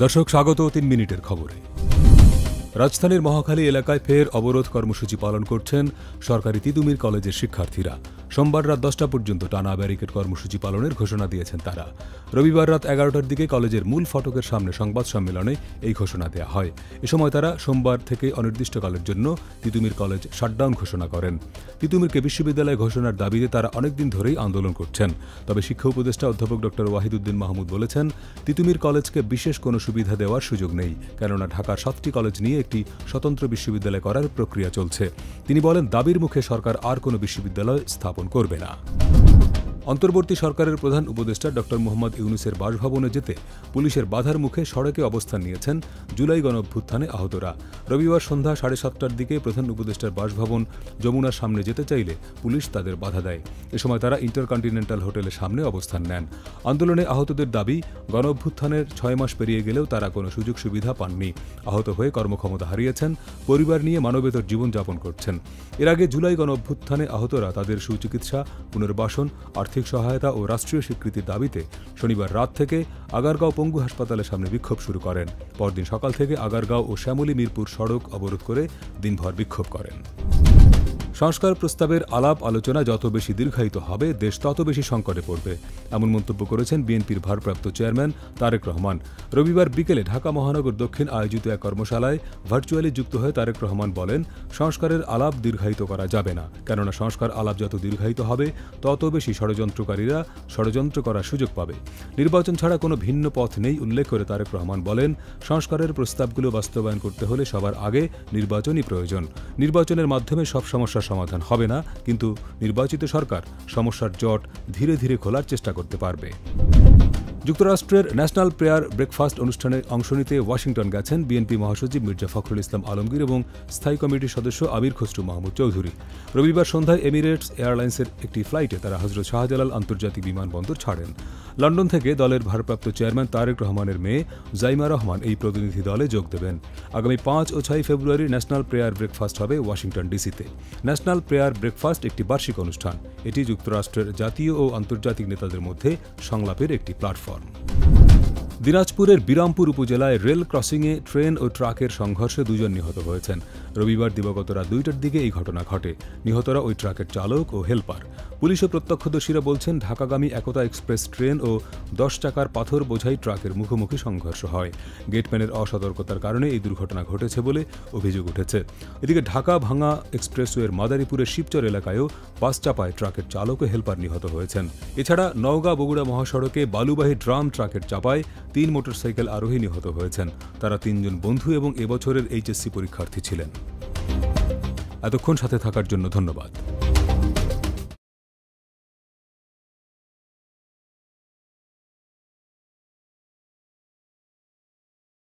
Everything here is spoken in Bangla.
দর্শক স্বাগত 3 মিনিটের খবরে। রাজধানীর মহাখালী এলাকায় ফের অবরোধ কর্মসূচি পালন করছেন সরকারি তিতুমির কলেজের শিক্ষার্থীরা। সোমবার রাত 10টা পর্যন্ত টানা ব্যারিকেড কর্মসূচি পালনের ঘোষণা দিয়েছেন তারা। রবিবার রাত 11টার দিকে কলেজের মূল ফটকের সামনে সংবাদ সম্মেলনে এই ঘোষণা দেওয়া হয়। এ সময় তারা সোমবার থেকে অনির্দিষ্টকালের জন্য তিতুমির কলেজ শাটডাউন ঘোষণা করেন। তিতুমিরকে বিশ্ববিদ্যালয় ঘোষণার দাবিতে তারা অনেকদিন ধরেই আন্দোলন করছেন। তবে শিক্ষা উপদেষ্টা অধ্যাপক ড ওয়াহিদুদ্দিন মাহমুদ বলেছেন, তিতুমির কলেজকে বিশেষ কোনো সুবিধা দেওয়ার সুযোগ নেই, কেননা ঢাকার 7টি কলেজ নিয়ে একটি স্বতন্ত্র বিশ্ববিদ্যালয় করার প্রক্রিয়া চলছে। তিনি বলেন, দাবির মুখে সরকার আর কোনো বিশ্ববিদ্যালয় স্থাপন করবে না। অন্তর্বর্তী সরকারের প্রধান উপদেষ্টা ড মোহাম্মদ ইউনূসের বাসভবনে যেতে পুলিশের বাধার মুখে সড়কে অবস্থান নিয়েছেন জুলাই গণঅভ্যুত্থানে আহতরা। রবিবার সন্ধ্যা 7:30টার দিকে প্রধান উপদেষ্টার বাসভবন যমুনার সামনে যেতে চাইলে পুলিশ তাদের বাধা দেয়। এ সময় তারা ইন্টারকন্টিনেন্টাল হোটেলের সামনে অবস্থান নেন। আন্দোলনে আহতদের দাবি, গণঅভ্যুত্থানের 6 মাস পেরিয়ে গেলেও তারা কোনো সুযোগ সুবিধা পাননি। আহত হয়ে কর্মক্ষমতা হারিয়েছেন, পরিবার নিয়ে মানবেতর জীবনযাপন করছেন। এর আগে জুলাই গণঅভ্যুত্থানে আহতরা তাদের সুচিকিৎসা, পুনর্বাসন, আর্থিক সহায়তা ও রাষ্ট্রীয় স্বীকৃতির দাবিতে শনিবার রাত থেকে আগারগাঁও পঙ্গু হাসপাতালের সামনে বিক্ষোভ শুরু করেন। পরদিন সকাল থেকে আগারগাঁও ও শ্যামলী মিরপুর সড়ক অবরোধ করে দিনভর বিক্ষোভ করেন। সংস্কার প্রস্তাবের আলাপ আলোচনা যত বেশি দীর্ঘায়িত হবে, দেশ তত বেশি সংকটে পড়বে, এমন মন্তব্য করেছেন বিএনপির ভারপ্রাপ্ত চেয়ারম্যান তারেক রহমান। রবিবার বিকেলে ঢাকা মহানগর দক্ষিণ আয়োজিত এক কর্মশালায় ভার্চুয়ালি যুক্ত হয়ে তারেক রহমান বলেন, সংস্কারের আলাপ দীর্ঘায়িত করা যাবে না, কেননা সংস্কার আলাপ যত দীর্ঘায়িত হবে তত বেশি ষড়যন্ত্রকারীরা ষড়যন্ত্র করার সুযোগ পাবে। নির্বাচন ছাড়া কোনো ভিন্ন পথ নেই উল্লেখ করে তারেক রহমান বলেন, সংস্কারের প্রস্তাবগুলো বাস্তবায়ন করতে হলে সবার আগে নির্বাচনই প্রয়োজন। নির্বাচনের মাধ্যমে সব সমস্যার সমাধান হবে না, কিন্তু নির্বাচিত সরকার সমস্যার জট ধীরে ধীরে খোলার চেষ্টা করতে পারবে। যুক্তরাষ্ট্রের ন্যাশনাল প্রেয়ার ব্রেকফাস্ট অনুষ্ঠানে অংশ নিতে ওয়াশিংটন গেছেন বিএনপি মহাসচিব মির্জা ফখরুল ইসলাম আলমগীর এবং স্থায়ী কমিটির সদস্য আমির খসরু মাহমুদ চৌধুরী। রবিবার সন্ধ্যায় এমিরেটস এয়ারলাইন্সের একটি ফ্লাইটে তারা হজরত শাহজালাল আন্তর্জাতিক বিমানবন্দর ছাড়েন। লন্ডন থেকে দলের ভারপ্রাপ্ত চেয়ারম্যান তারেক রহমানের মেয়ে জাইমা রহমান এই প্রতিনিধি দলে যোগ দেবেন। আগামী 5 ও 6 ফেব্রুয়ারি ন্যাশনাল প্রেয়ার ব্রেকফাস্ট হবে ওয়াশিংটন ডিসিতে। ন্যাশনাল প্রেয়ার ব্রেকফাস্ট একটি বার্ষিক অনুষ্ঠান। এটি যুক্তরাষ্ট্রের জাতীয় ও আন্তর্জাতিক নেতাদের মধ্যে সংলাপের একটি প্ল্যাটফর্ম। দিনাজপুরের বিরামপুর উপজেলায় রেল ক্রসিংয়ে ট্রেন ও ট্রাকের সংঘর্ষে 2 জন নিহত হয়েছেন। রবিবার দিবাগত রাত 2টার দিকে এই ঘটনা ঘটে। নিহতরা ওই ট্রাকের চালক ও হেলপার। পুলিশ ও প্রত্যক্ষদর্শীরা বলছেন, ঢাকাগামী একতা এক্সপ্রেস ট্রেন ও 10 চাকার পাথর বোঝাই ট্রাকের মুখোমুখি সংঘর্ষ হয়। গেটম্যানের অসতর্কতার কারণে এই দুর্ঘটনা ঘটেছে বলে অভিযোগ উঠেছে। এদিকে ঢাকা ভাঙা এক্সপ্রেসওয়ের মাদারীপুরের শিবচর এলাকায়ও বাস চাপায় ট্রাকের চালক ও হেলপার নিহত হয়েছেন। এছাড়া নওগাঁ বগুড়া মহাসড়কে বালুবাহী ড্রাম ট্রাকের চাপায় 3 মোটরসাইকেল আরোহী নিহত হয়েছেন। তারা 3 জন বন্ধু এবং এবছরের এইচএসসি পরীক্ষার্থী ছিলেন। এতক্ষণ সাথে থাকার জন্য ধন্যবাদ।